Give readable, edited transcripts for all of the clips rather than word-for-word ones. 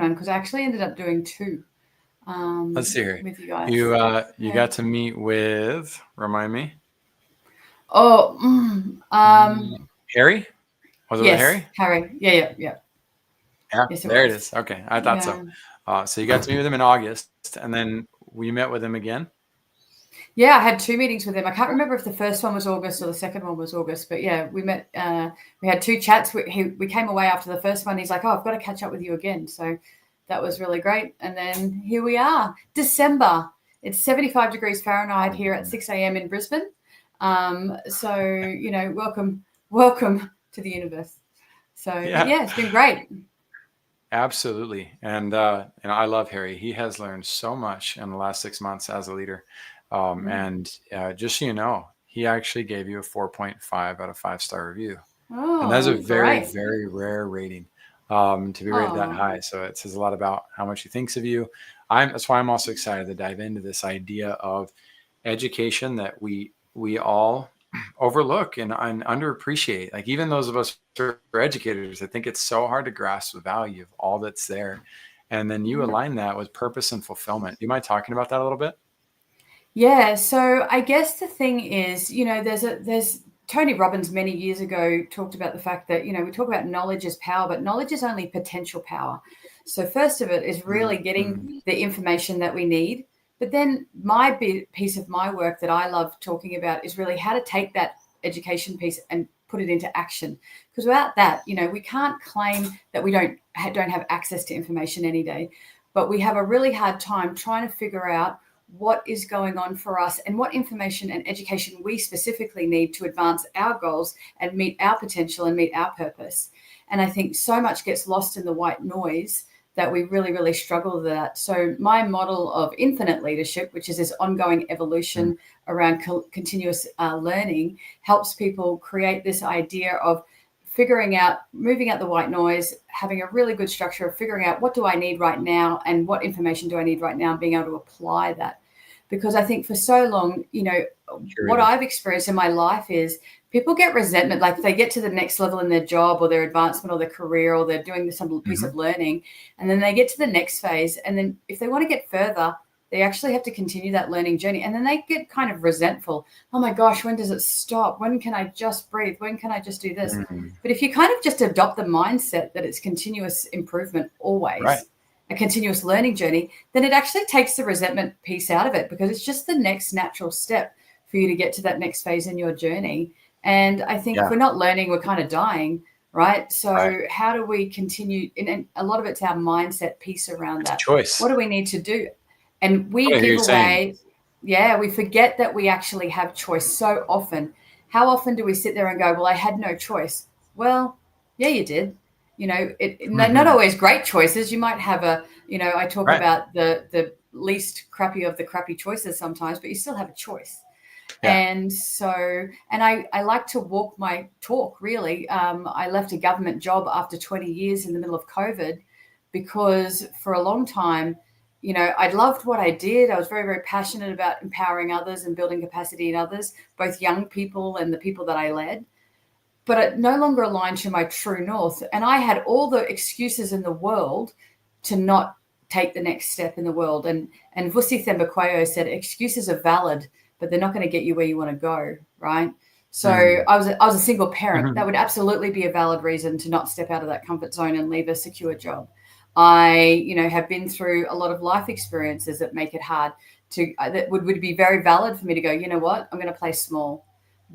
one because I actually ended up doing two. Let's see here. With you guys. You got to meet with, remind me. Oh, Harry? Was it with Harry? Harry. Yeah. Yeah, Yes, there it is. Okay, I thought so. So you got to meet with him in August, and then we met with him again. Yeah, I had two meetings with him. I can't remember if the first one was August or the second one was August, but yeah, we met. We had two chats. We came away after the first one. He's like, "Oh, I've got to catch up with you again." So that was really great. And then here we are, December. It's 75 degrees Fahrenheit here at 6 a.m. in Brisbane. So welcome to the universe. So yeah, it's been great. Absolutely. And I love Harry. He has learned so much in the last 6 months as a leader. And just so you know, he actually gave you a 4.5 out of 5-star review. And that's a very, very rare rating to be rated that high. So it says a lot about how much he thinks of you. That's why I'm also excited to dive into this idea of education that we all overlook and underappreciate. Like even those of us who are educators, I think it's so hard to grasp the value of all that's there. And then you align that with purpose and fulfillment. Do you mind talking about that a little bit? Yeah. So I guess the thing is, there's Tony Robbins many years ago talked about the fact that, we talk about knowledge as power, but knowledge is only potential power. So first of it is really getting the information that we need. But then my piece of my work that I love talking about is really how to take that education piece and put it into action. Because without that, we can't claim that we don't have access to information any day, but we have a really hard time trying to figure out what is going on for us and what information and education we specifically need to advance our goals and meet our potential and meet our purpose. And I think so much gets lost in the white noise that we really, really struggle with that. So my model of infinite leadership, which is this ongoing evolution around continuous learning, helps people create this idea of moving out the white noise, having a really good structure of figuring out what do I need right now and what information do I need right now and being able to apply that. Because I think for so long, what I've experienced in my life is people get resentment, like they get to the next level in their job or their advancement or their career, or they're doing some piece of learning, and then they get to the next phase. And then if they want to get further, they actually have to continue that learning journey. And then they get kind of resentful. Oh my gosh, when does it stop? When can I just breathe? When can I just do this? But if you kind of just adopt the mindset that it's continuous improvement always, a continuous learning journey, then it actually takes the resentment piece out of it, because it's just the next natural step for you to get to that next phase in your journey. And I think if we're not learning, we're kind of dying, right? So how do we continue? And a lot of it's our mindset piece around that. Choice. What do we need to do? And we give away, we forget that we actually have choice so often. How often do we sit there and go, well, I had no choice? Well, yeah, you did. Not always great choices. You might have I talk about the least crappy of the crappy choices sometimes, but you still have a choice. Yeah. And so, I like to walk my talk, really. I left a government job after 20 years in the middle of COVID, because for a long time, I loved what I did. I was very, very passionate about empowering others and building capacity in others, both young people and the people that I led. But it no longer aligned to my true north. And I had all the excuses in the world to not take the next step in the world. And Vusi Thembekwayo said, excuses are valid, but they're not going to get you where you want to go, right? So I was a single parent. That would absolutely be a valid reason to not step out of that comfort zone and leave a secure job. I, have been through a lot of life experiences that make it hard that would be very valid for me to go, you know what, I'm going to play small.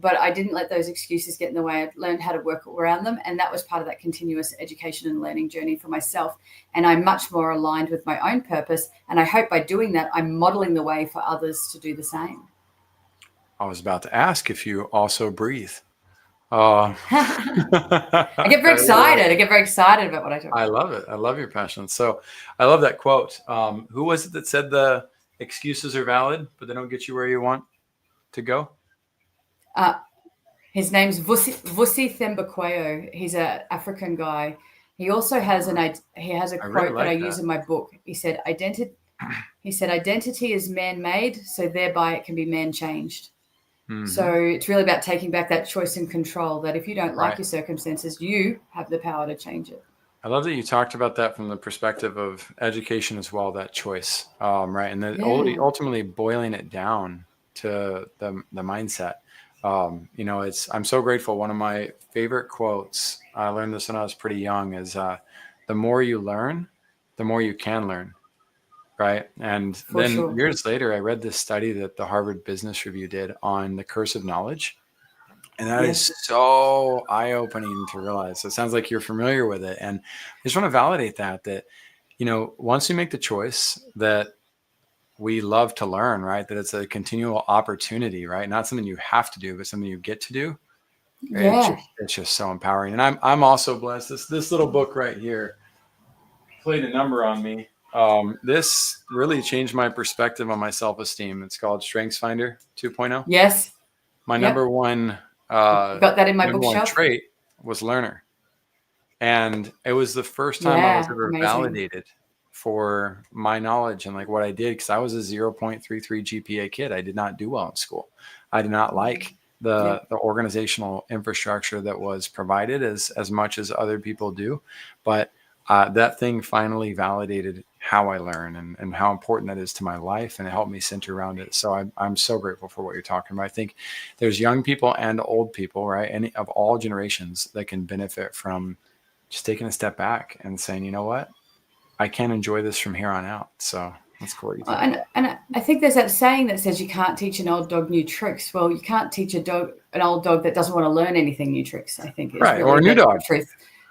But I didn't let those excuses get in the way. I learned how to work around them. And that was part of that continuous education and learning journey for myself. And I'm much more aligned with my own purpose. And I hope by doing that, I'm modeling the way for others to do the same. I was about to ask if you also breathe. I get very excited. I get very excited about what I talk about. I love it. I love your passion. So I love that quote. Who was it that said the excuses are valid, but they don't get you where you want to go? His name's Vusi Thembekwayo. He's an African guy. He also has a quote that I use in my book. He said, identity is man-made, so thereby it can be man-changed. So it's really about taking back that choice and control, that if you don't like your circumstances, you have the power to change it. I love that you talked about that from the perspective of education as well, that choice, right? And then Yeah, ultimately boiling it down to the mindset. I'm so grateful. One of my favorite quotes, I learned this when I was pretty young, is the more you learn, the more you can learn, right? And for then sure. years later, I read this study that the Harvard Business Review did on the curse of knowledge. And that is Yes. so eye-opening to realize. So it sounds like you're familiar with it. And I just want to validate that, once we make the choice that we love to learn, right? That it's a continual opportunity, right? Not something you have to do, but something you get to do. Yeah. It's just so empowering. And I'm also blessed. This little book right here played a number on me. This really changed my perspective on my self-esteem. It's called Strengths Finder 2.0. Yes. My Yep. Got that in my number one bookshelf. trait was learner. And it was the first time I was Yeah. ever Amazing. validated for my knowledge and like what I did, because I was a 0.33 GPA kid. I did not do well in school. I did not like the Yep. organizational infrastructure that was provided as much as other people do. But that thing finally validated how I learn and how important that is to my life, and it helped me center around it. So I'm so grateful for what you're talking about. I think there's young people and old people, right? Any of all generations that can benefit from just taking a step back and saying, you know what, I can enjoy this from here on out. So that's cool what you talked about. And I think there's that saying that says you can't teach an old dog new tricks. Well, you can't teach an old dog that doesn't want to learn anything new tricks, I think is Right. Or really a new the dog. truth.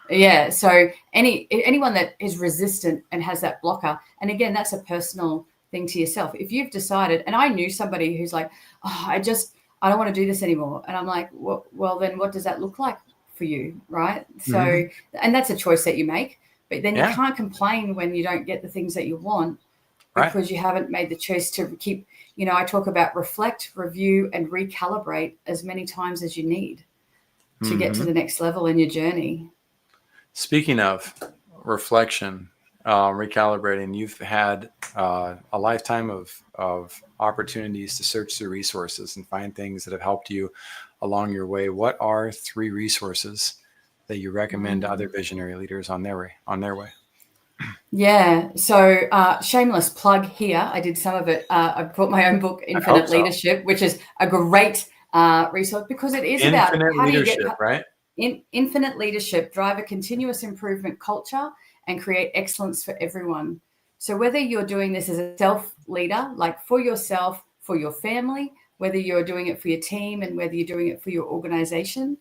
Yeah. So anyone that is resistant and has that blocker, and again, that's a personal thing to yourself. If you've decided, and I knew somebody who's like, oh, I don't want to do this anymore. And I'm like, well, then what does that look like for you? Right. So, Mm-hmm. and that's a choice that you make, but then you Yeah. can't complain when you don't get the things that you want Right. because you haven't made the choice to keep, I talk about reflect, review, and recalibrate as many times as you need to get to Mm-hmm. the next level in your journey. Speaking of reflection, recalibrating, you've had a lifetime of opportunities to search through resources and find things that have helped you along your way. What are 3 resources that you recommend to other visionary leaders on their way? Yeah. So, shameless plug here. I did some of it. I brought my own book, I hope Infinite so. Leadership, which is a great resource because it is about Infinite how do you get leadership, right? infinite leadership, drive a continuous improvement culture, and create excellence for everyone. So, whether you're doing this as a self leader, like for yourself, for your family, whether you're doing it for your team, and whether you're doing it for your organization,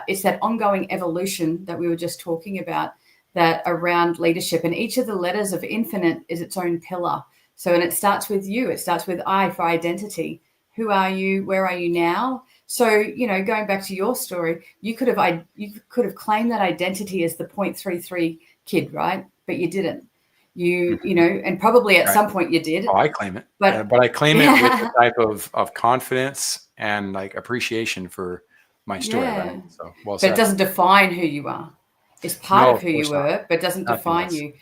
it's that ongoing evolution that we were just talking about that around leadership. And each of the letters of infinite is its own pillar. So, and it starts with you, it starts with I for identity. Who are you? Where are you now? So, going back to your story, you could have claimed that identity as the 0.33 kid, right? But you didn't. And probably at Right. some point you Oh, did. I claim it, But but I claim it with a yeah, type of confidence and like appreciation for my story, right? yeah. So well But it said. doesn't define who you are. It's part No, of of who you course not. were, but doesn't Nothing define less. you. Yeah.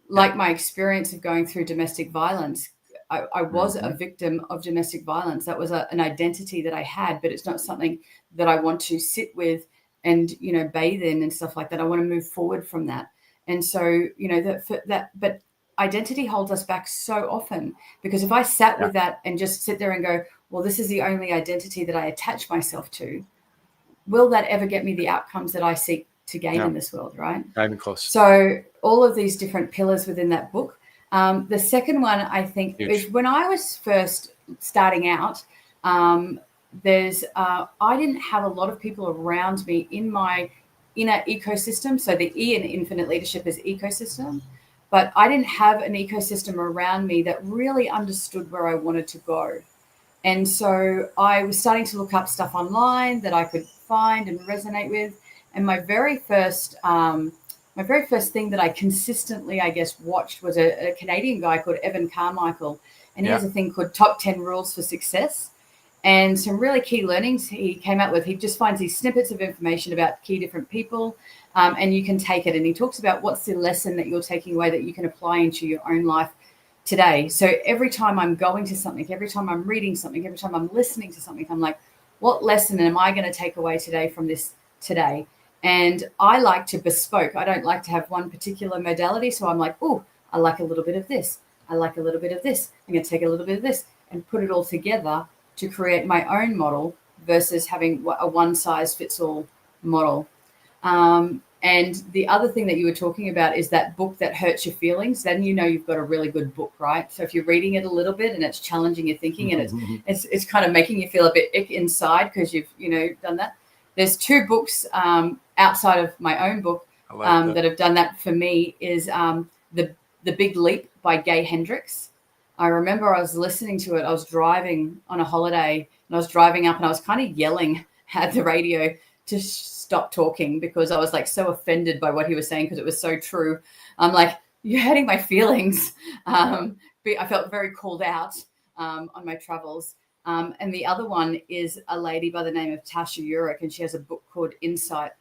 Like my experience of going through domestic violence, I was a Hmm. victim of domestic violence. That was an identity that I had, but it's not something that I want to sit with and bathe in and stuff like that. I want to move forward from that. And so but identity holds us back so often because if I sat Yeah. with that and just sit there and go, well, this is the only identity that I attach myself to, will that ever get me the outcomes that I seek to gain No, in this world, right? not even close. So all of these different pillars within that book. The second one, I think, is Huge. when I was first starting out, I didn't have a lot of people around me in my inner ecosystem. So the E in infinite leadership is ecosystem. But I didn't have an ecosystem around me that really understood where I wanted to go. And so I was starting to look up stuff online that I could find and resonate with. And my very first thing that I consistently, I guess, watched was a Canadian guy called Evan Carmichael, and he has Yeah. a thing called Top 10 Rules for Success. And some really key learnings he came up with. He just finds these snippets of information about key different people, and you can take it. And he talks about what's the lesson that you're taking away that you can apply into your own life today. So every time I'm going to something, every time I'm reading something, every time I'm listening to something, I'm like, what lesson am I going to take away today from this today? And I like to bespoke. I don't like to have one particular modality. So I'm like, oh, I like a little bit of this. I like a little bit of this. I'm going to take a little bit of this and put it all together to create my own model versus having a one size fits all model. And the other thing that you were talking about is that book that hurts your feelings. Then you know you've got a really good book, right? So if you're reading it a little bit and it's challenging your thinking and it's kind of making you feel a bit ick inside because you've done that. There's two books outside of my own book that have done that for me. Is the Big Leap by Gay Hendricks. I remember I was listening to it. I was driving on a holiday and I was driving up and I was kind of yelling at the radio to stop talking because I was like so offended by what he was saying because it was so true. I'm like, you're hurting my feelings. I felt very called out on my travels. And the other one is a lady by the name of Tasha Eurich, and she has a book called Insight.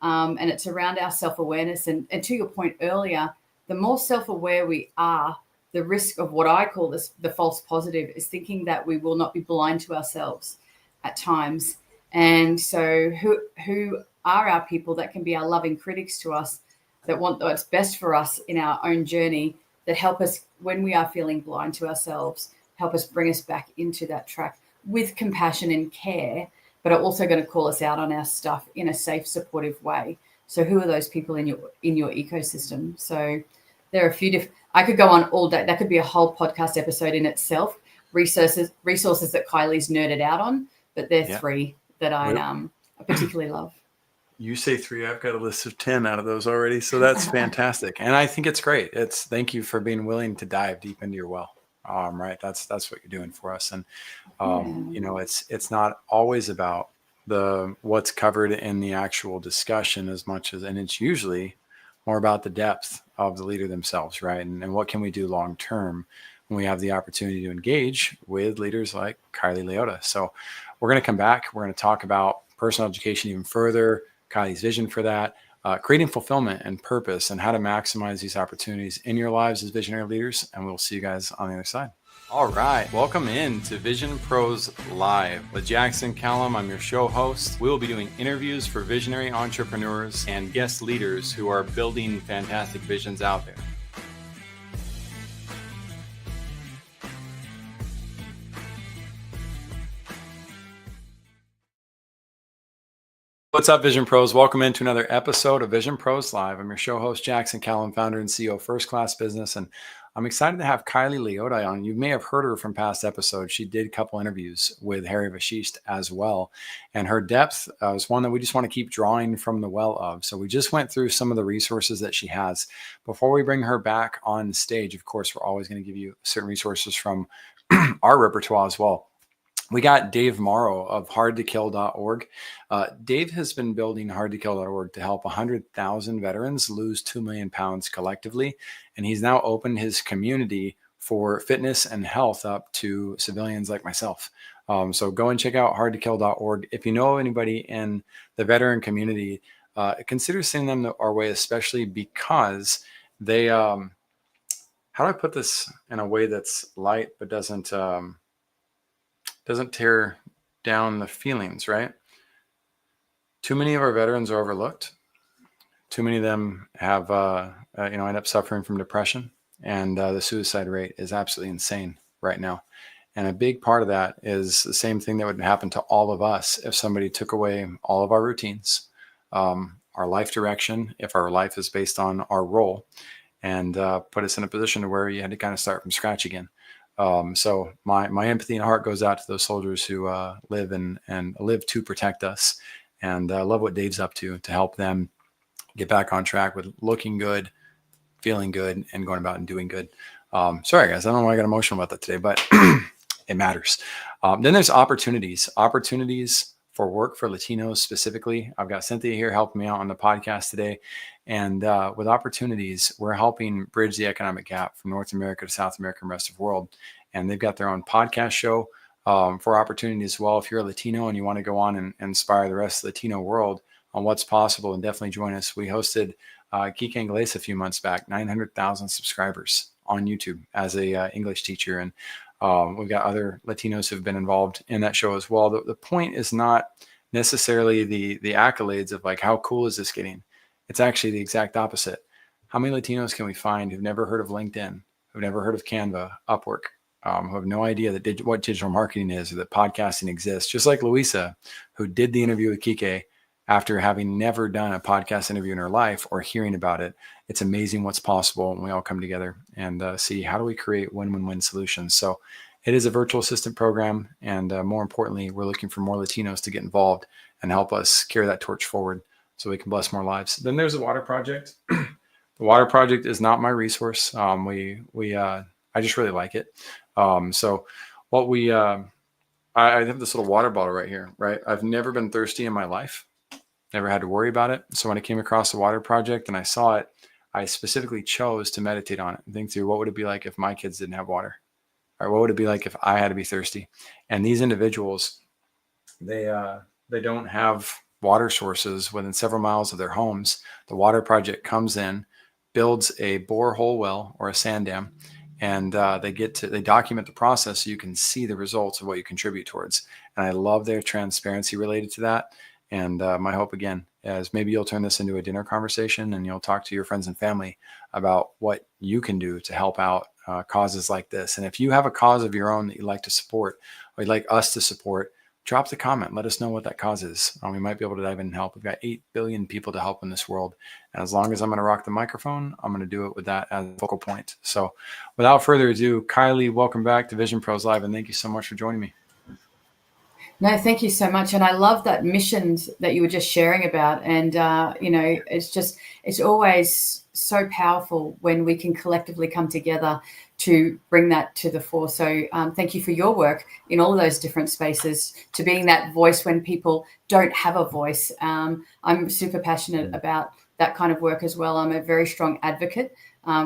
And it's around our self-awareness. And to your point earlier, the more self-aware we are, the risk of what I call the false positive is thinking that we will not be blind to ourselves at times. And so who are our people that can be our loving critics to us, that want what's best for us in our own journey, that help us when we are feeling blind to ourselves, help us bring us back into that track with compassion and care, but are also going to call us out on our stuff in a safe, supportive way. So who are those people in your ecosystem? So there are a few different, I could go on all day. That could be a whole podcast episode in itself, resources that Kylie's nerded out on, but they're three that I particularly love. You say 3, I've got a list of 10 out of those already. So that's fantastic. And I think it's great. Thank you for being willing to dive deep into your well. Right. That's what you're doing for us. And, it's not always about what's covered in the actual discussion as much as, and it's usually more about the depth of the leader themselves. Right. And what can we do long term when we have the opportunity to engage with leaders like Kylee Leota. So we're going to come back. We're going to talk about personal education even further, Kylie's vision for that, creating fulfillment and purpose, and how to maximize these opportunities in your lives as visionary leaders. And we'll see you guys on the other side. All right. Welcome in to Vision Pros Live with Jackson Calame. I'm your show host. We will be doing interviews for visionary entrepreneurs and guest leaders who are building fantastic visions out there. What's up, Vision Pros? Welcome into another episode of Vision Pros Live. I'm your show host, Jackson Calame, founder and CEO of First Class Business. And I'm excited to have Kylee Leota on. You may have heard her from past episodes. She did a couple interviews with Harry Vashist as well. And her depth is one that we just want to keep drawing from the well of. So we just went through some of the resources that she has. Before we bring her back on stage, of course, we're always going to give you certain resources from our repertoire as well. We got Dave Morrow of hardtokill.org. Dave has been building hardtokill.org to help 100,000 veterans lose 2 million pounds collectively. And he's now opened his community for fitness and health up to civilians like myself. So go and check out hardtokill.org. If you know anybody in the veteran community, consider sending them our way, especially because they, how do I put this in a way that's light, but doesn't tear down the feelings, right? Too many of our veterans are overlooked. Too many of them have, end up suffering from depression, and the suicide rate is absolutely insane right now. And a big part of that is the same thing that would happen to all of us if somebody took away all of our routines, our life direction, if our life is based on our role, and put us in a position to where you had to kind of start from scratch again. So my empathy and heart goes out to those soldiers who live and live to protect us, and I love what Dave's up to help them get back on track with looking good, feeling good, and going about and doing good. Sorry guys, I don't know why I got emotional about that today, but it matters. Then there's opportunities for work for Latinos specifically. I've got Cynthia here helping me out on the podcast today. And with opportunities, we're helping bridge the economic gap from North America to South America and rest of the world. And they've got their own podcast show for opportunity as well. If you're a Latino and you want to go on and inspire the rest of the Latino world on what's possible, and definitely join us. We hosted Kike Inglés a few months back, 900,000 subscribers on YouTube as a English teacher. And we've got other Latinos who've been involved in that show as well. The point is not necessarily the accolades of like, how cool is this getting? It's actually the exact opposite. How many Latinos can we find who've never heard of LinkedIn, who've never heard of Canva, Upwork, who have no idea that what digital marketing is or that podcasting exists? Just like Luisa, who did the interview with Kike after having never done a podcast interview in her life or hearing about it. It's amazing what's possible when we all come together and see how do we create win-win-win solutions. So it is a virtual assistant program. And more importantly, we're looking for more Latinos to get involved and help us carry that torch forward so we can bless more lives. Then there's the Water Project. The Water Project is not my resource. I just really like it. So what I have this little water bottle right here, right? I've never been thirsty in my life. Never had to worry about it. So when I came across the Water Project and I saw it, I specifically chose to meditate on it and think through what would it be like if my kids didn't have water? Or what would it be like if I had to be thirsty? And these individuals, they don't have water sources within several miles of their homes. The Water Project comes in, builds a borehole well or a sand dam, and they document the process so you can see the results of what you contribute towards. And I love their transparency related to that. And my hope, again, is maybe you'll turn this into a dinner conversation and you'll talk to your friends and family about what you can do to help out causes like this. And if you have a cause of your own that you'd like to support or you'd like us to support, drop the comment. Let us know what that cause is. We might be able to dive in and help. We've got 8 billion people to help in this world. And as long as I'm going to rock the microphone, I'm going to do it with that as a focal point. So without further ado, Kylee, welcome back to Vision Pros Live. And thank you so much for joining me. No, thank you so much. And I love that missions that you were just sharing about. And, it's always so powerful when we can collectively come together to bring that to the fore. So thank you for your work in all of those different spaces, to being that voice when people don't have a voice. I'm super passionate about that kind of work as well. I'm a very strong advocate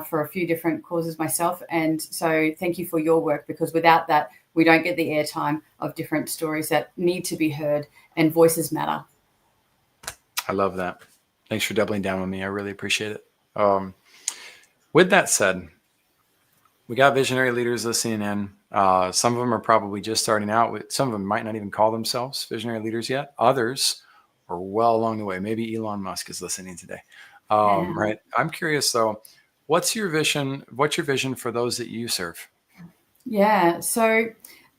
for a few different causes myself. And so thank you for your work, because without that, we don't get the airtime of different stories that need to be heard, and voices matter. I love that. Thanks for doubling down with me. I really appreciate it. With that said, we got visionary leaders listening in. Some of them are probably just starting out. Some of them might not even call themselves visionary leaders yet. Others are well along the way. Maybe Elon Musk is listening today. Right. I'm curious though, what's your vision? What's your vision for those that you serve? Yeah. So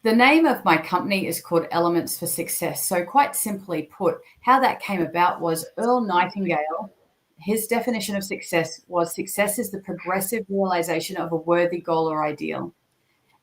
the name of my company is called Elements for Success. So quite simply put, how that came about was Earl Nightingale. His definition of success is the progressive realization of a worthy goal or ideal.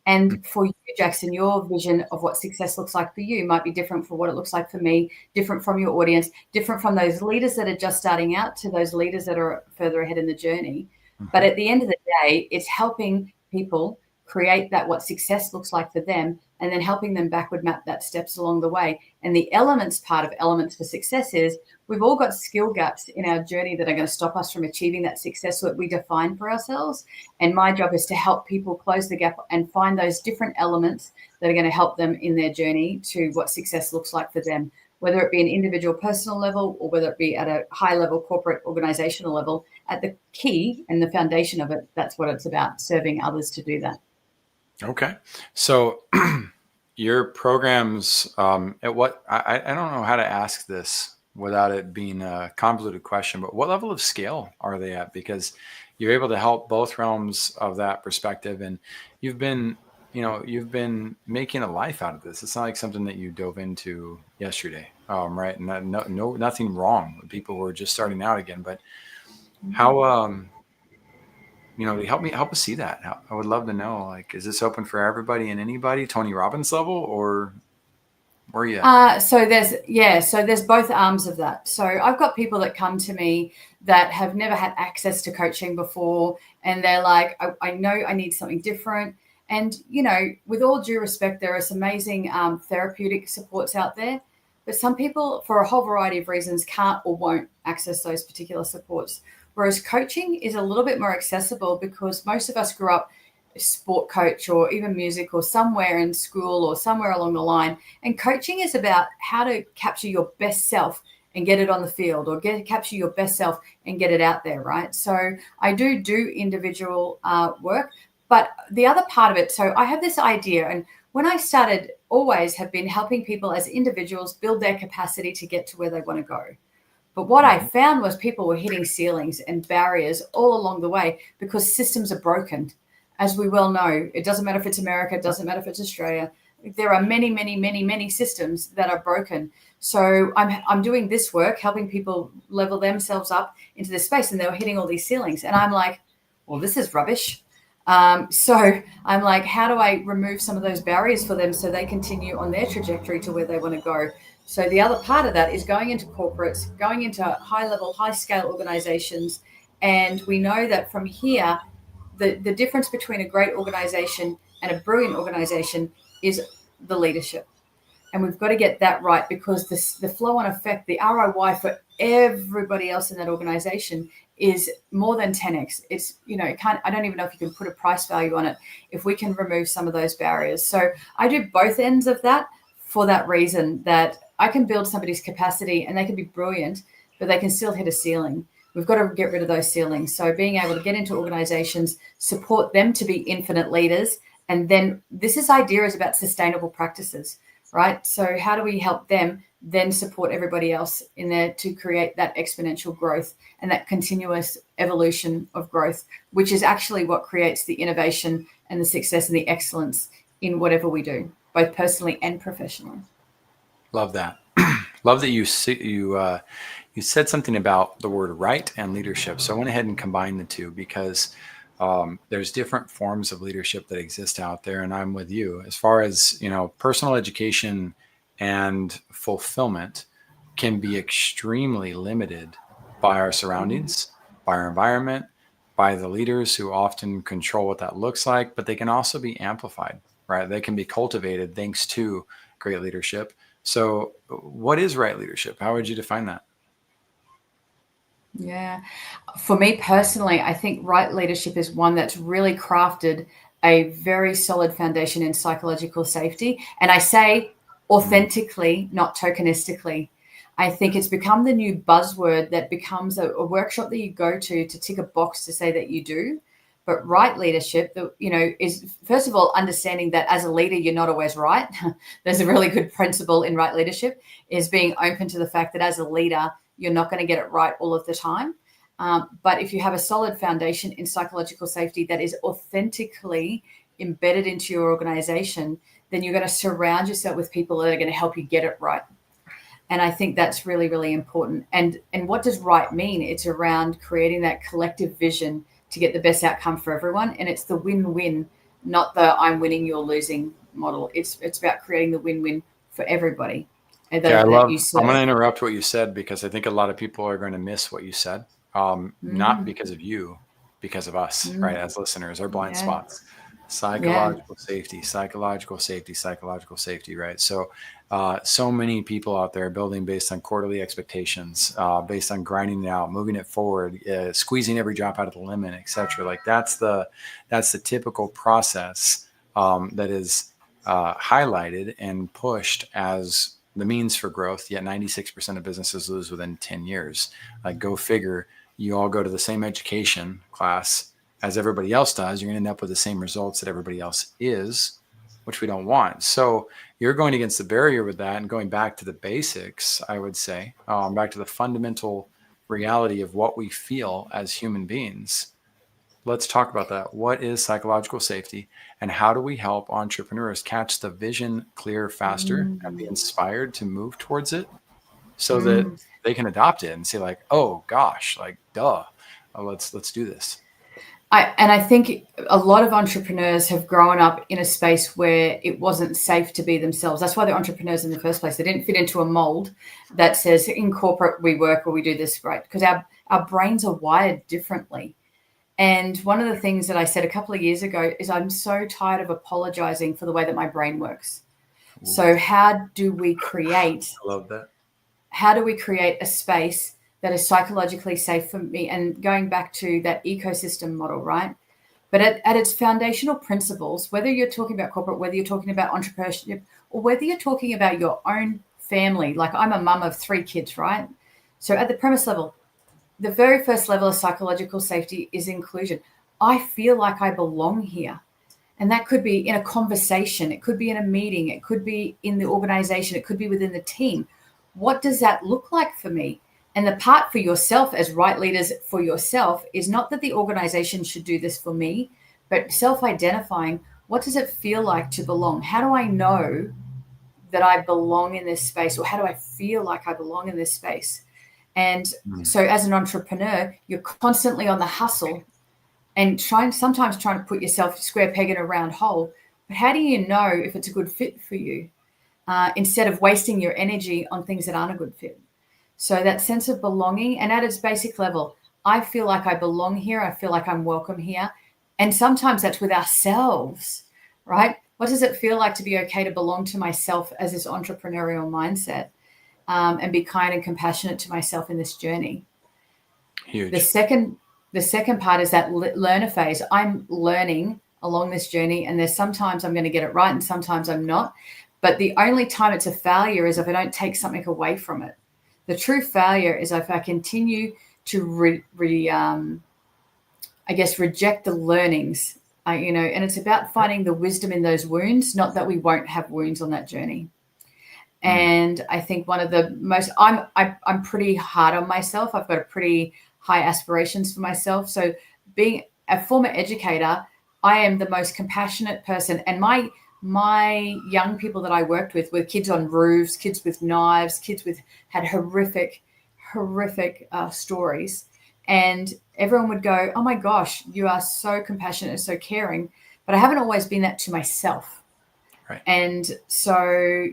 And for you, Jackson, your vision of what success looks like for you might be different from what it looks like for me, different from your audience, different from those leaders that are just starting out to those leaders that are further ahead in the journey. But at the end of the day, it's helping people create that, what success looks like for them, and then helping them backward map that steps along the way. And the elements part of Elements for Success is we've all got skill gaps in our journey that are going to stop us from achieving that success that we define for ourselves. And my job is to help people close the gap and find those different elements that are going to help them in their journey to what success looks like for them, whether it be an individual personal level or whether it be at a high level corporate organizational level. At the key and the foundation of it, that's what it's about, serving others to do that. Okay. So your programs, at what, I don't know how to ask this without it being a convoluted question, but what level of scale are they at? Because you're able to help both realms of that perspective. And you've been making a life out of this. It's not like something that you dove into yesterday. Right. And nothing wrong with people who are just starting out again, but how, help us see that. I would love to know, like, is this open for everybody and anybody, Tony Robbins level, or where are you at? So there's both arms of that. So I've got people that come to me that have never had access to coaching before, and they're like, I know I need something different. And, with all due respect, there are some amazing therapeutic supports out there, but some people, for a whole variety of reasons, can't or won't access those particular supports. Whereas coaching is a little bit more accessible because most of us grew up sport coach or even music or somewhere in school or somewhere along the line. And coaching is about how to capture your best self and get it on the field, or capture your best self and get it out there, right? So I do individual work, but the other part of it, so I have this idea, and when I started always have been helping people as individuals build their capacity to get to where they want to go. But what I found was people were hitting ceilings and barriers all along the way because systems are broken. As we well know, it doesn't matter if it's America, it doesn't matter if it's Australia. There are many, many, many, many systems that are broken. So I'm doing this work, helping people level themselves up into this space, and they were hitting all these ceilings. And I'm like, well, this is rubbish. So I'm like, how do I remove some of those barriers for them so they continue on their trajectory to where they want to go? So the other part of that is going into corporates, going into high-level, high-scale organizations. And we know that from here, the difference between a great organization and a brilliant organization is the leadership. And we've got to get that right, because the flow-on effect, the ROI for everybody else in that organization is more than 10x. It's, I don't even know if you can put a price value on it if we can remove some of those barriers. So I do both ends of that for that reason, that I can build somebody's capacity and they can be brilliant, but they can still hit a ceiling. We've got to get rid of those ceilings. So being able to get into organizations, support them to be infinite leaders. And then this idea is about sustainable practices, right? So how do we help them then support everybody else in there to create that exponential growth and that continuous evolution of growth, which is actually what creates the innovation and the success and the excellence in whatever we do, both personally and professionally. Love that. Love that you said something about the word right and leadership. So I went ahead and combined the two, because there's different forms of leadership that exist out there. And I'm with you as far as, personal education and fulfillment can be extremely limited by our surroundings, by our environment, by the leaders who often control what that looks like, but they can also be amplified, right? They can be cultivated thanks to great leadership. So what is right leadership? How would you define that? Yeah. For me personally, I think right leadership is one that's really crafted a very solid foundation in psychological safety. And I say authentically, not tokenistically. I think it's become the new buzzword that becomes a workshop that you go to tick a box to say that you do. But right leadership, is first of all understanding that as a leader, you're not always right. There's a really good principle in right leadership, is being open to the fact that as a leader, you're not going to get it right all of the time. But if you have a solid foundation in psychological safety that is authentically embedded into your organization, then you're going to surround yourself with people that are going to help you get it right. And I think that's really, really important. And what does right mean? It's around creating that collective vision to get the best outcome for everyone. And it's the win-win, not the I'm winning, you're losing model. It's about creating the win-win for everybody. I'm going to interrupt what you said, because I think a lot of people are going to miss what you said. Not because of you, because of us, right? As listeners, our blind spots, psychological safety, right? So, so many people out there building based on quarterly expectations, based on grinding it out, moving it forward, squeezing every drop out of the lemon, etc. Like that's the typical process that is highlighted and pushed as the means for growth, yet 96% of businesses lose within 10 years. Like, go figure, you all go to the same education class as everybody else does. You're going to end up with the same results that everybody else is, which we don't want. So you're going against the barrier with that, and going back to the basics, I would say, back to the fundamental reality of what we feel as human beings. Let's talk about that. What is psychological safety, and how do we help entrepreneurs catch the vision clear faster and be inspired to move towards it, so that they can adopt it and say, like, oh gosh, like, duh, let's do this. I think a lot of entrepreneurs have grown up in a space where it wasn't safe to be themselves. That's why they're entrepreneurs in the first place. They didn't fit into a mold that says in corporate we work or we do this, right? Because our brains are wired differently. And one of the things that I said a couple of years ago is I'm so tired of apologizing for the way that my brain works. Ooh. So how do we create? I love that. How do we create a space that is psychologically safe for me? And going back to that ecosystem model, right? But at its foundational principles, whether you're talking about corporate, whether you're talking about entrepreneurship, or whether you're talking about your own family, like I'm a mum of 3 kids, right? So at the premise level, the very first level of psychological safety is inclusion. I feel like I belong here. And that could be in a conversation, it could be in a meeting, it could be in the organization, it could be within the team. What does that look like for me? And the part for yourself as right leaders for yourself is not that the organization should do this for me, but self-identifying, what does it feel like to belong? How do I know that I belong in this space, or how do I feel like I belong in this space? And so as an entrepreneur, you're constantly on the hustle and sometimes trying to put yourself square peg in a round hole. But how do you know if it's a good fit for you, instead of wasting your energy on things that aren't a good fit? So that sense of belonging, and at its basic level, I feel like I belong here. I feel like I'm welcome here. And sometimes that's with ourselves, right? What does it feel like to be okay to belong to myself as this entrepreneurial mindset, and be kind and compassionate to myself in this journey? Huge. The second part is that learner phase. I'm learning along this journey, and there's sometimes I'm going to get it right and sometimes I'm not. But the only time it's a failure is if I don't take something away from it. The true failure is if I continue to reject the learnings, and it's about finding the wisdom in those wounds, not that we won't have wounds on that journey. And I think one of the most, I'm pretty hard on myself. I've got a pretty high aspirations for myself. So being a former educator, I am the most compassionate person. And my young people that I worked with were kids on roofs, kids with knives, had horrific stories. And everyone would go, oh my gosh, you are so compassionate and so caring. But I haven't always been that to myself. Right. And so,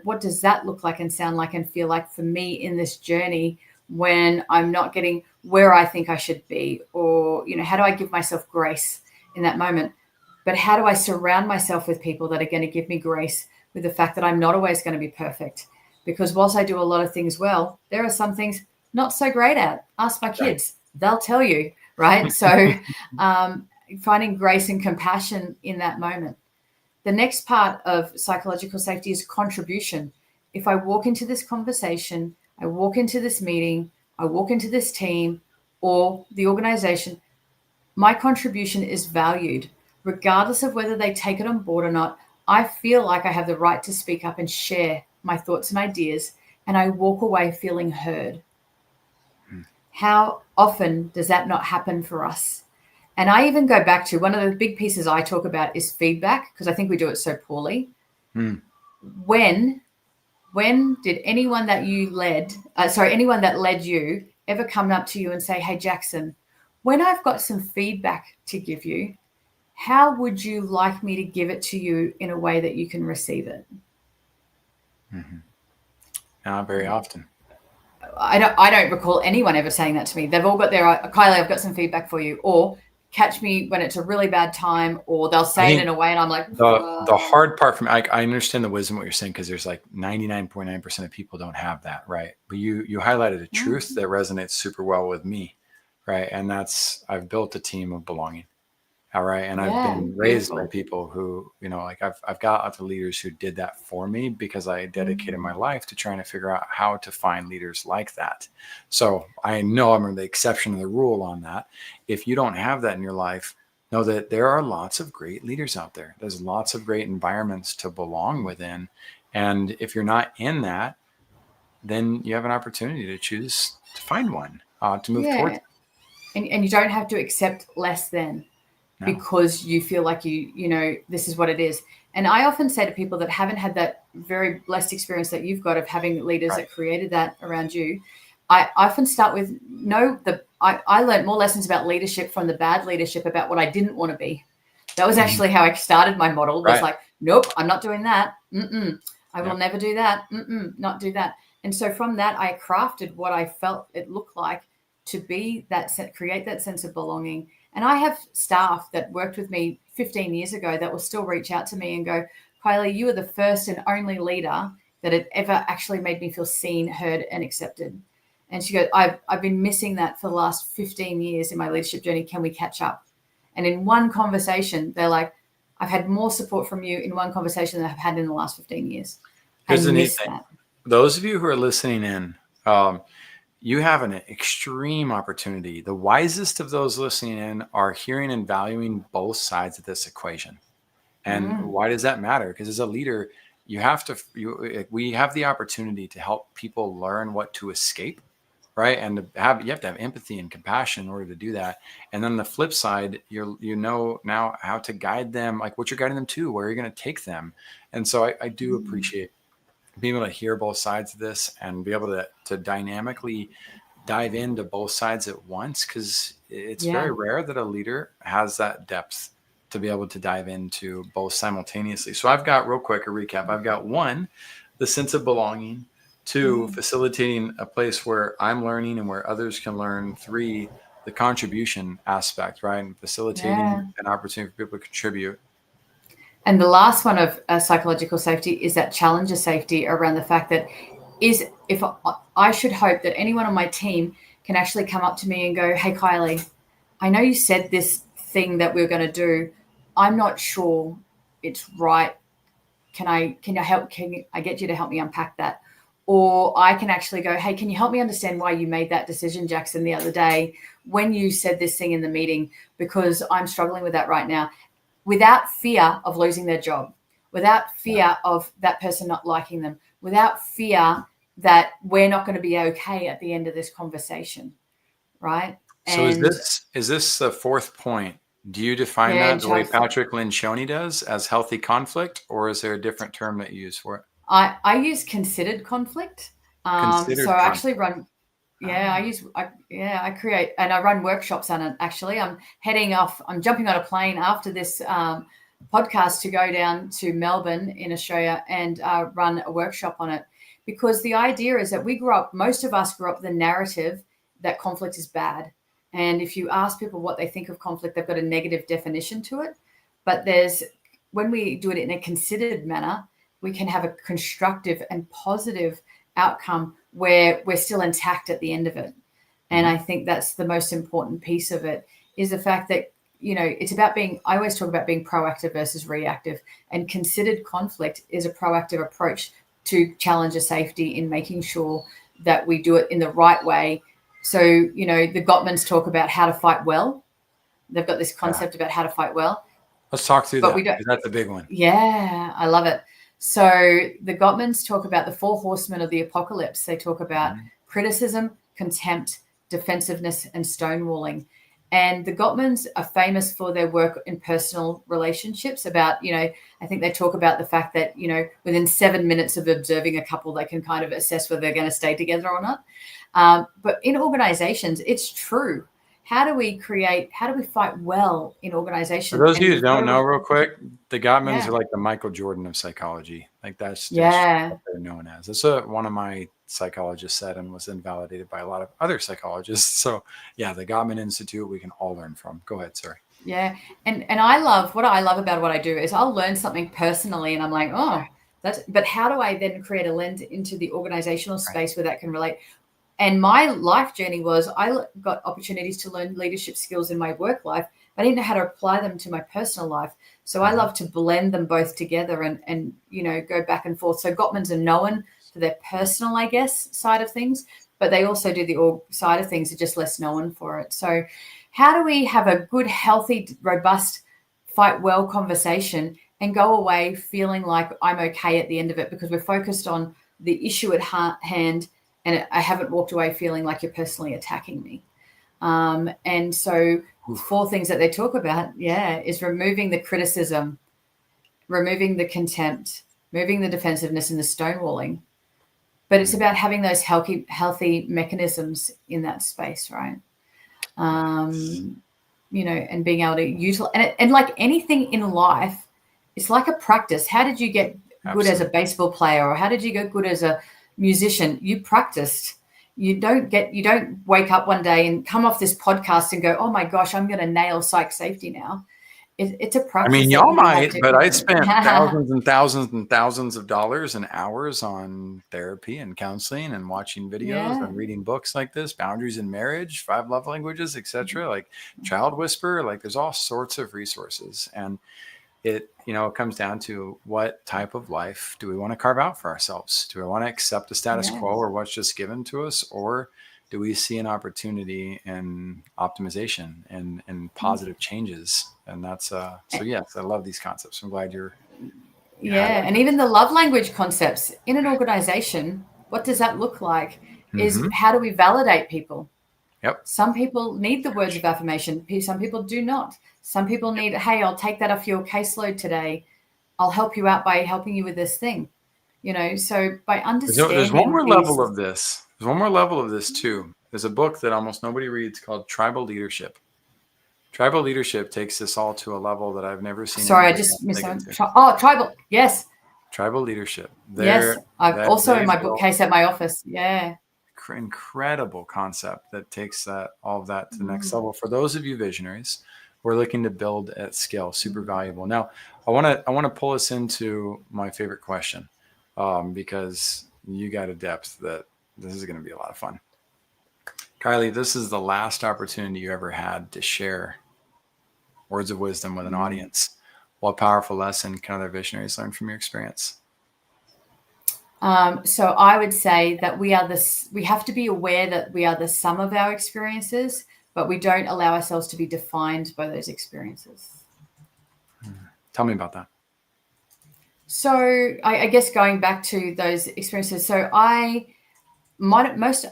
what does that look like and sound like and feel like for me in this journey when I'm not getting where I think I should be? Or, how do I give myself grace in that moment? But how do I surround myself with people that are going to give me grace with the fact that I'm not always going to be perfect? Because whilst I do a lot of things well, there are some things not so great at. Ask my kids. Right. They'll tell you, right? So finding grace and compassion in that moment. The next part of psychological safety is contribution. If I walk into this conversation, I walk into this meeting, I walk into this team or the organization, my contribution is valued. Regardless of whether they take it on board or not, I feel like I have the right to speak up and share my thoughts and ideas, and I walk away feeling heard. How often does that not happen for us? And I even go back to one of the big pieces I talk about is feedback, because I think we do it so poorly. When did anyone that led you ever come up to you and say, hey, Jackson, when I've got some feedback to give you, how would you like me to give it to you in a way that you can receive it? Not very often. I don't recall anyone ever saying that to me. They've all got their, Kylie, I've got some feedback for you, or catch me when it's a really bad time, or they'll say it in a way and I'm like, the hard part for me, I understand the wisdom of what you're saying, because there's like 99.9% of people don't have that, right? But you highlighted a truth that resonates super well with me, right? And that's, I've built a team of belonging. All right. And I've been raised by people who, I've got lots of leaders who did that for me, because I dedicated my life to trying to figure out how to find leaders like that. So I know I'm the exception to the rule on that. If you don't have that in your life, know that there are lots of great leaders out there. There's lots of great environments to belong within. And if you're not in that, then you have an opportunity to choose to find one, to move towards. And you don't have to accept less than. No. Because you feel like this is what it is. And I often say to people that haven't had that very blessed experience that you've got of having leaders that created that around you, I often start with, I learned more lessons about leadership from the bad leadership about what I didn't want to be. That was actually how I started my model. Was like, nope, I'm not doing that. I will never do that. Not do that. And so from that, I crafted what I felt it looked like to be that, create that sense of belonging. And I have staff that worked with me 15 years ago that will still reach out to me and go, Kylee, you are the first and only leader that had ever actually made me feel seen, heard, and accepted. And she goes, I've been missing that for the last 15 years in my leadership journey. Can we catch up? And in one conversation, they're like, I've had more support from you in one conversation than I've had in the last 15 years. Here's the neat thing. Those of you who are listening in, you have an extreme opportunity. The wisest of those listening in are hearing and valuing both sides of this equation. And why does that matter? Because as a leader, we have the opportunity to help people learn what to escape, right? And you have to have empathy and compassion in order to do that. And then the flip side, you know now how to guide them, like what you're guiding them to, where you're going to take them. And so I do appreciate being able to hear both sides of this and be able to dynamically dive into both sides at once, because it's very rare that a leader has that depth to be able to dive into both simultaneously. So I've got, real quick, a recap. I've got 1, the sense of belonging; 2, facilitating a place where I'm learning and where others can learn; 3, the contribution aspect, right? And facilitating an opportunity for people to contribute. And the last one of psychological safety is that challenger safety, around the fact that if I should hope that anyone on my team can actually come up to me and go, "Hey, Kylee, I know you said this thing that we're going to do. I'm not sure it's right. Can I get you to help me unpack that?" Or I can actually go, "Hey, can you help me understand why you made that decision, Jackson, the other day when you said this thing in the meeting? Because I'm struggling with that right now," without fear of losing their job, without fear of that person not liking them, without fear that we're not going to be okay at the end of this conversation, right? So And is this the 4th point? Do you define that the way Patrick Lencioni does, as healthy conflict, or is there a different term that you use for it? I use considered conflict. Considered So I conflict. actually run, I create and I run workshops on it. Actually, I'm jumping on a plane after this podcast to go down to Melbourne in Australia and run a workshop on it, because the idea is that most of us grew up with the narrative that conflict is bad. And if you ask people what they think of conflict, they've got a negative definition to it. But when we do it in a considered manner, we can have a constructive and positive outcome where we're still intact at the end of it. And I think that's the most important piece of it, is the fact that, it's about I always talk about being proactive versus reactive, and considered conflict is a proactive approach to challenger safety, in making sure that we do it in the right way. So, the Gottmans talk about how to fight well. They've got this concept about how to fight well. Let's talk through But that, we don't. because that's a big one. Yeah, I love it. So the Gottmans talk about the 4 horsemen of the apocalypse. They talk about criticism, contempt, defensiveness, and stonewalling. And the Gottmans are famous for their work in personal relationships. About, I think they talk about the fact that, within 7 minutes of observing a couple, they can kind of assess whether they're going to stay together or not. But in organizations, it's true. How do we fight well in organizations? For those of you who don't know, real quick, the Gottmans are like the Michael Jordan of psychology. Like that's what they're known as. That's what one of my psychologists said, and was invalidated by a lot of other psychologists. So yeah, the Gottman Institute, we can all learn from. Go ahead, sorry. Yeah. And I love about what I do is I'll learn something personally and I'm like, but how do I then create a lens into the organizational space where that can relate? And my life journey was, I got opportunities to learn leadership skills in my work life, but I didn't know how to apply them to my personal life. So I love to blend them both together and go back and forth. So Gottmans are known for their personal, I guess, side of things, but they also do the org side of things. They're just less known for it. So how do we have a good, healthy, robust, fight well conversation and go away feeling like I'm okay at the end of it, because we're focused on the issue at hand, and I haven't walked away feeling like you're personally attacking me. And so 4 things that they talk about, is removing the criticism, removing the contempt, moving the defensiveness and the stonewalling. But it's about having those healthy mechanisms in that space, right? And being able to utilize, and like anything in life, it's like a practice. How did you get good as a baseball player, or how did you get good as a musician? You practiced. You don't wake up one day and come off this podcast and go, "Oh my gosh, I'm going to nail psych safety now." It's a practice. I mean, y'all might, but I spent thousands and thousands and thousands of dollars and hours on therapy and counseling and watching videos and reading books like this, Boundaries in Marriage, 5 Love Languages, etc. Like Child Whisperer. Like there's all sorts of resources, and it comes down to what type of life do we want to carve out for ourselves? Do we want to accept the status quo or what's just given to us, or do we see an opportunity in optimization and positive changes? And that's so yes, I love these concepts. I'm glad you Yeah, highlighted and even the love language concepts in an organization, what does that look like? Is Mm-hmm. how do we validate people? Yep. Some people need the words of affirmation. Some people do not. Some people need, hey, I'll take that off your caseload today. I'll help you out by helping you with this thing. So by There's one understanding more level these. of this. There's one more level of this too. There's a book that almost nobody reads called Tribal Leadership. Tribal leadership takes this all to a level that I've never seen Sorry, I anybody just else missed take it on. to. Tribal. Yes. Tribal leadership. Yes. I've also in They've my built bookcase at my office. Yeah. incredible concept that takes all of that to the next Mm. level. For those of you visionaries, we're looking to build at scale, super valuable. Now, I want to pull us into my favorite question, because you got a depth that this is going to be a lot of fun. Kylee, this is the last opportunity you ever had to share words of wisdom with an audience. What powerful lesson can other visionaries learn from your experience? So I would say that we have to be aware that we are the sum of our experiences, but we don't allow ourselves to be defined by those experiences. Tell me about that. So I guess going back to those experiences, so I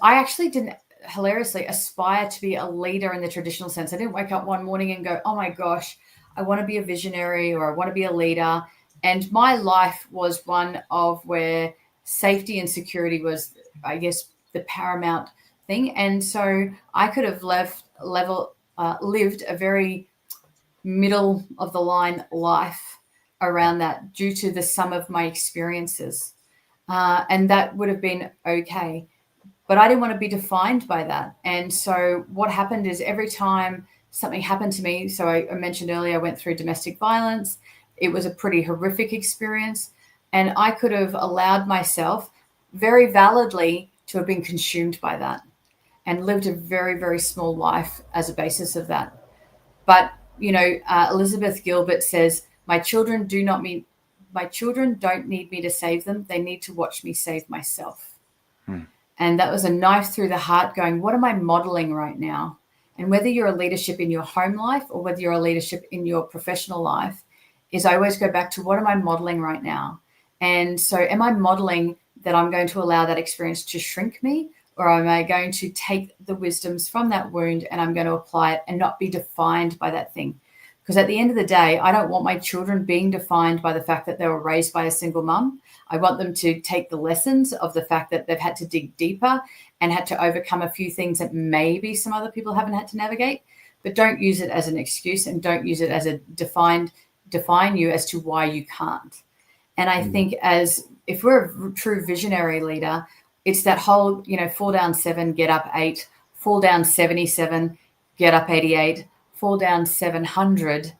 actually didn't hilariously aspire to be a leader in the traditional sense. I didn't wake up one morning and go, oh my gosh, I want to be a visionary or I want to be a leader. And my life was one of where safety and security was, I guess, the paramount thing. And so I could have lived a very middle of the line life around that due to the sum of my experiences. And that would have been okay. But I didn't want to be defined by that. And so what happened is every time something happened to me, so I mentioned earlier, I went through domestic violence. It was a pretty horrific experience. And I could have allowed myself very validly to have been consumed by that and lived a very, very small life as a basis of that. But, Elizabeth Gilbert says, my children don't need me to save them. They need to watch me save myself. And that was a knife through the heart going, what am I modeling right now? And whether you're a leadership in your home life or whether you're a leadership in your professional life, is I always go back to what am I modeling right now? And so am I modeling that I'm going to allow that experience to shrink me, or am I going to take the wisdoms from that wound and I'm going to apply it and not be defined by that thing? Because at the end of the day, I don't want my children being defined by the fact that they were raised by a single mum. I want them to take the lessons of the fact that they've had to dig deeper and had to overcome a few things that maybe some other people haven't had to navigate, but don't use it as an excuse and don't use it as a define you as to why you can't. And I think if we're a true visionary leader, it's that whole, fall down 7, get up 8, fall down 77, get up 88, fall down 700,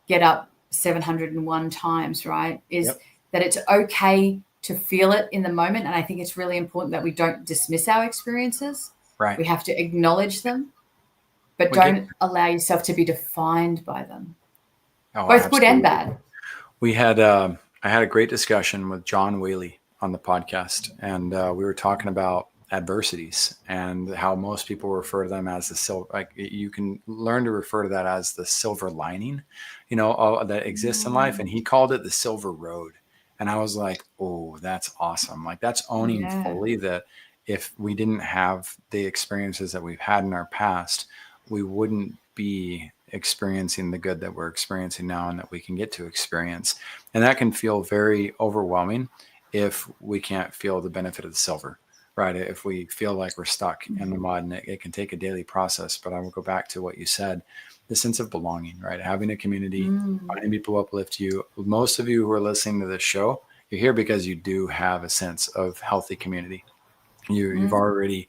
get up 701 times, right? That it's okay to feel it in the moment. And I think it's really important that we don't dismiss our experiences. Right. We have to acknowledge them, but don't allow yourself to be defined by them. Both good and bad. I had a great discussion with John Whaley on the podcast, and we were talking about adversities and how most people refer to them as the silver. Like you can learn to refer to that as the silver lining, that exists in life. And he called it the silver road. And I was like, oh, that's awesome. Like that's owning fully that if we didn't have the experiences that we've had in our past, we wouldn't be experiencing the good that we're experiencing now and that we can get to experience. And that can feel very overwhelming if we can't feel the benefit of the silver, right? If we feel like we're stuck in the mud, and it can take a daily process. But I will go back to what you said, the sense of belonging, right? Having a community, finding people who uplift you. Most of you who are listening to this show, you're here because you do have a sense of healthy community. You've already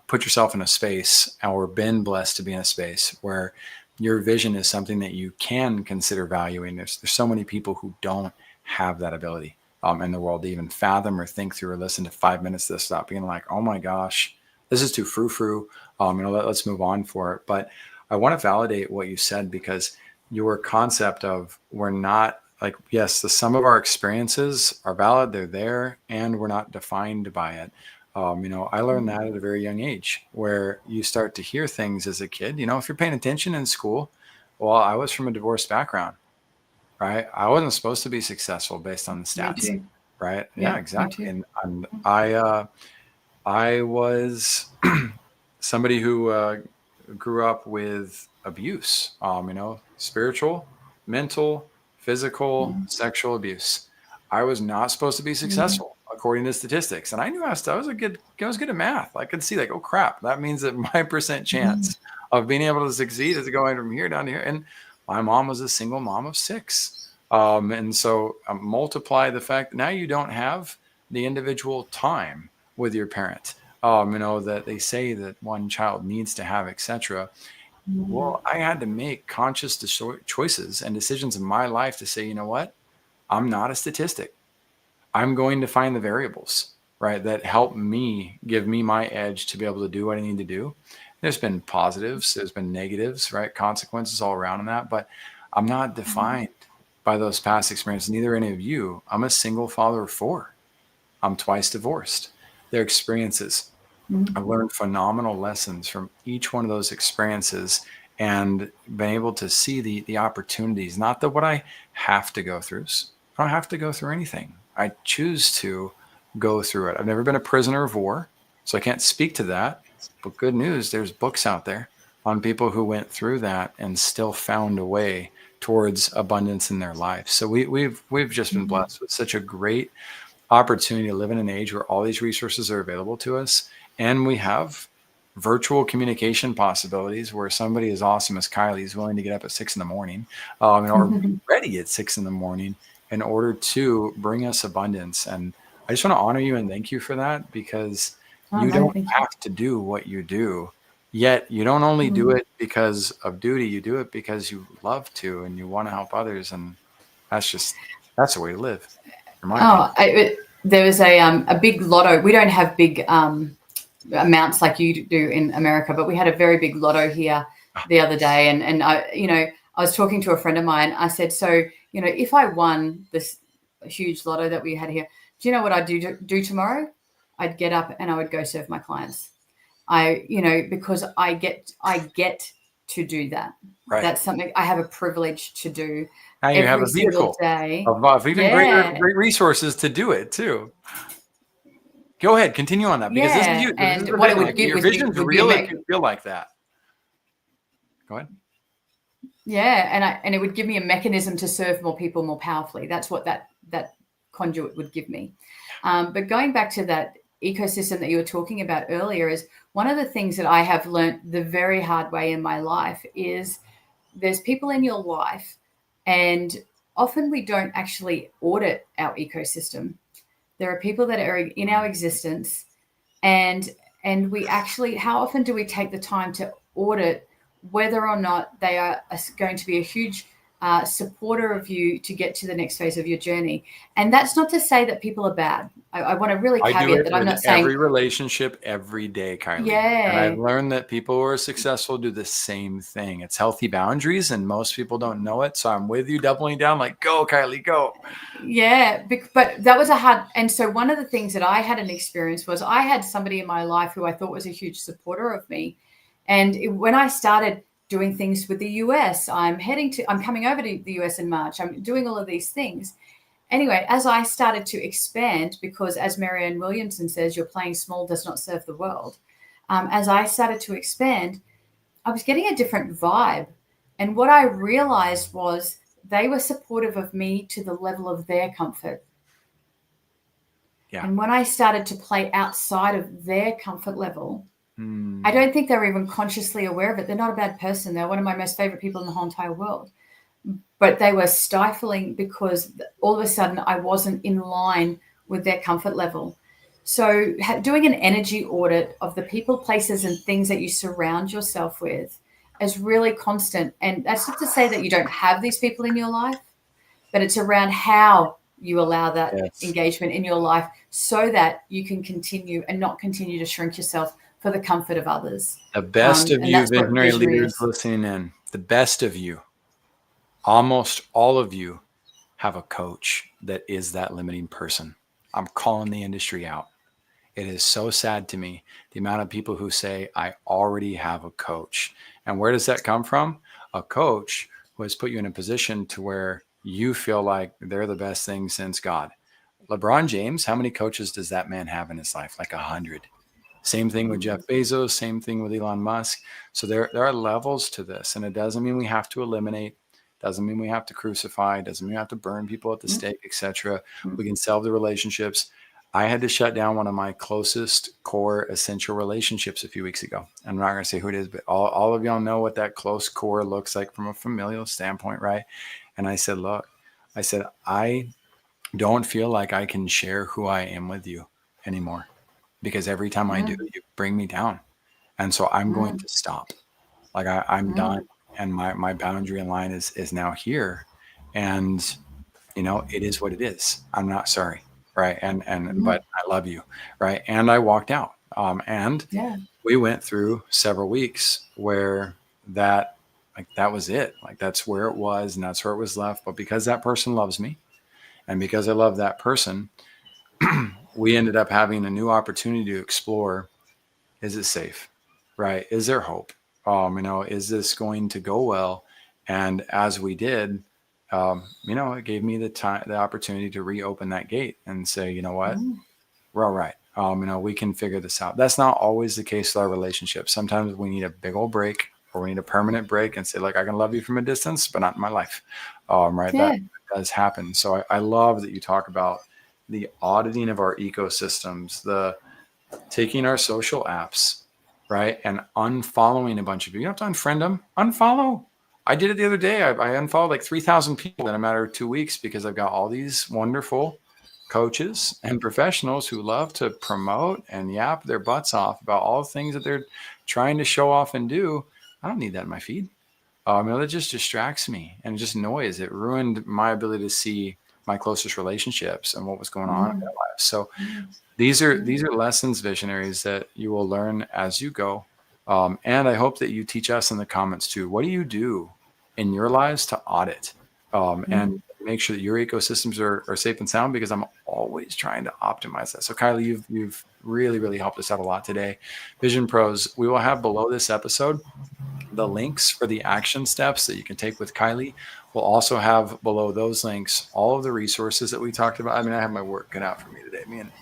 put yourself in a space or been blessed to be in a space where your vision is something that you can consider valuing. There's so many people who don't have that ability in the world to even fathom or think through or listen to 5 minutes of this stuff, being like, oh my gosh, this is too frou-frou. Let's move on for it. But I want to validate what you said, because your concept of we're not like, yes, the sum of our experiences are valid, they're there, and we're not defined by it. I learned that at a very young age, where you start to hear things as a kid. If you're paying attention in school, well, I was from a divorced background, right? I wasn't supposed to be successful based on the Me stats, too. right? Yeah, Yeah, me exactly. too. And I was somebody who grew up with abuse, spiritual, mental, physical, Mm, sexual abuse. I was not supposed to be mm, successful according to statistics. And I knew I was good at math. I could see like, oh crap, that means that my percent mm, chance of being able to succeed is going from here down to here. And my mom was a single mom of 6. And so multiply the fact that now you don't have the individual time with your parent, that they say that one child needs to have, etc. mm, Well, I had to make conscious choices and decisions in my life to say, you know what? I'm not a statistic. I'm going to find the variables, right, that help me give me my edge to be able to do what I need to do. There's been positives, there's been negatives, right? Consequences all around in that, but I'm not mm, defined by those past experiences. Neither any of you. I'm a single father of 4. I'm twice divorced. Their experiences. mm, I've learned phenomenal lessons from each one of those experiences and been able to see the opportunities, not that what I have to go through. I don't have to go through anything. I choose to go through it. I've never been a prisoner of war, so I can't speak to that. But good news, there's books out there on people who went through that and still found a way towards abundance in their life. So we've just been mm. blessed with such a great opportunity to live in an age where all these resources are available to us, and we have virtual communication possibilities where somebody as awesome as Kylee is willing to get up at 6 in the morning, or be ready at 6 in the morning in order to bring us abundance. And I just want to honor you and thank you for that, because Oh, you no, don't thank you. have to do what you do. Yet you don't only do Mm. it because of duty, you do it because you love to and you want to help others. And that's the way to live, in my opinion. There was a big lotto. We don't have big amounts like you do in America, but we had a very big lotto here the other day, and I was talking to a friend of mine. I said, so if I won this huge lotto that we had here, do you know what I'd do tomorrow? I'd get up and I would go serve my clients. Because I get to do that. Right. That's something I have a privilege to do Now you have every a single vehicle day. of even Yeah, great resources to do it too. Go ahead, continue on that, because this is yeah. you. This is And the what it thing. would Like, give your with me vision's would be real if you feel like that. Go ahead. yeah, and it would give me a mechanism to serve more people more powerfully. That's what that conduit would give me. But going back to that ecosystem that you were talking about earlier, is one of the things that I have learned the very hard way in my life is there's people in your life, and often we don't actually audit our ecosystem. There are people that are in our existence, and we actually, how often do we take the time to audit whether or not they are going to be a huge supporter of you to get to the next phase of your journey? And that's not to say that people are bad. I want to really I do caveat it that I'm with not saying, every relationship every day, Kylie. And I've yeah, learned that people who are successful do the same thing. It's healthy boundaries, and most people don't know it. So I'm with you, doubling down, like, go, Kylie, go. yeah, but that was a hard. And so one of the things that I had an experience was I had somebody in my life who I thought was a huge supporter of me, and when I started doing things with the US, I'm coming over to the US in March. I'm doing all of these things. Anyway, as I started to expand, because as Marianne Williamson says, you're playing small does not serve the world. As I started to expand, I was getting a different vibe. And what I realized was they were supportive of me to the level of their comfort. Yeah. And when I started to play outside of their comfort level, I Hmm. don't think they were even consciously aware of it. They're not a bad person. They're one of my most favorite people in the whole entire world. But they were stifling because all of a sudden I wasn't in line with their comfort level. So, doing an energy audit of the people, places, and things that you surround yourself with is really constant. And that's not to say that you don't have these people in your life, but it's around how you allow that Yes. engagement in your life so that you can continue and not continue to shrink yourself for the comfort of others. The best of And you that's what visionary visionary leaders is. listening in, the best of you, almost all of you have a coach that is that limiting person. I'm calling the industry out. It is so sad to me, the amount of people who say, I already have a coach. And where does that come from? A coach who has put you in a position to where you feel like they're the best thing since God. LeBron James, how many coaches does that man have in his life? Like 100. Same thing with Jeff Bezos, same thing with Elon Musk. So there are levels to this, and it doesn't mean we have to eliminate, doesn't mean we have to crucify, doesn't mean we have to burn people at the stake, etc. We can salve the relationships. I had to shut down one of my closest core essential relationships a few weeks ago. I'm not going to say who it is, but all of y'all know what that close core looks like from a familial standpoint, right? And I said, look, I don't feel like I can share who I am with you anymore, because every time I do, you bring me down. And so I'm going to stop. Like I'm done. And my boundary and line is now here. And, it is what it is. I'm not sorry. Right. But I love you. Right. And I walked out. And we went through several weeks where that was it. Like that's where it was and that's where it was left. But because that person loves me and because I love that person, we ended up having a new opportunity to explore. Is it safe? Right? Is there hope? Is this going to go well? And as we did, it gave me the opportunity to reopen that gate and say, you know what, we're all right. We can figure this out. That's not always the case with our relationships. Sometimes we need a big old break, or we need a permanent break and say, like, I can love you from a distance, but not in my life. Right? Yeah. That does happen. So I love that you talk about the auditing of our ecosystems, the taking our social apps, right, and unfollowing a bunch of you. You don't have to unfriend them. Unfollow. I did it the other day. I unfollowed like 3,000 people in a matter of 2 weeks because I've got all these wonderful coaches and professionals who love to promote and yap their butts off about all the things that they're trying to show off and do. I don't need that in my feed. That just distracts me, and just noise. It ruined my ability to see my closest relationships and what was going on in their lives. So these are lessons, visionaries, that you will learn as you go. And I hope that you teach us in the comments too. What do you do in your lives to audit and make sure that your ecosystems are safe and sound? Because I'm always trying to optimize that. So Kylee, you've really, really helped us out a lot today. Vision Pros, we will have below this episode the links for the action steps that you can take with Kylee. We'll also have below those links all of the resources that we talked about. I mean, I have my work cut out for me today. Me and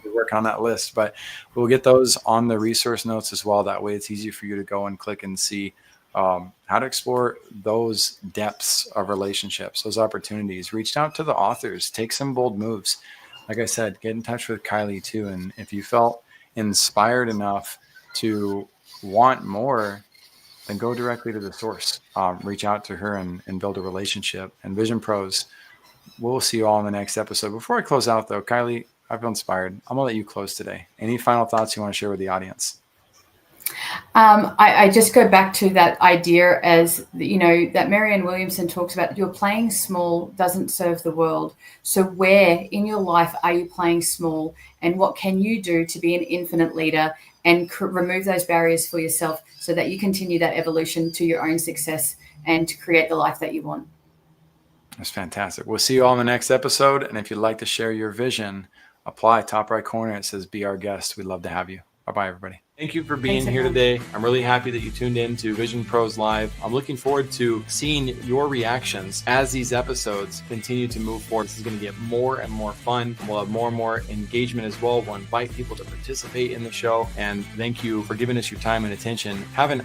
we'll work on that list, but we'll get those on the resource notes as well. That way it's easy for you to go and click and see how to explore those depths of relationships, those opportunities. Reach out to the authors, take some bold moves. Like I said, get in touch with Kylee too. And if you felt inspired enough to want more, then go directly to the source. Reach out to her and build a relationship. And Vision Pros, we'll see you all in the next episode. Before I close out, though, Kylee, I feel inspired. I'm going to let you close today. Any final thoughts you want to share with the audience? I just go back to that idea as, that Marianne Williamson talks about, you're playing small doesn't serve the world. So where in your life are you playing small, and what can you do to be an infinite leader and remove those barriers for yourself so that you continue that evolution to your own success and to create the life that you want? That's fantastic. We'll see you all in the next episode. And if you'd like to share your vision, apply top right corner. It says, be our guest. We'd love to have you. Bye-bye, everybody. Thank you for being here today. I'm really happy that you tuned in to Vision Pros Live. I'm looking forward to seeing your reactions as these episodes continue to move forward. This is going to get more and more fun. We'll have more and more engagement as well. We'll invite people to participate in the show. And thank you for giving us your time and attention. Have an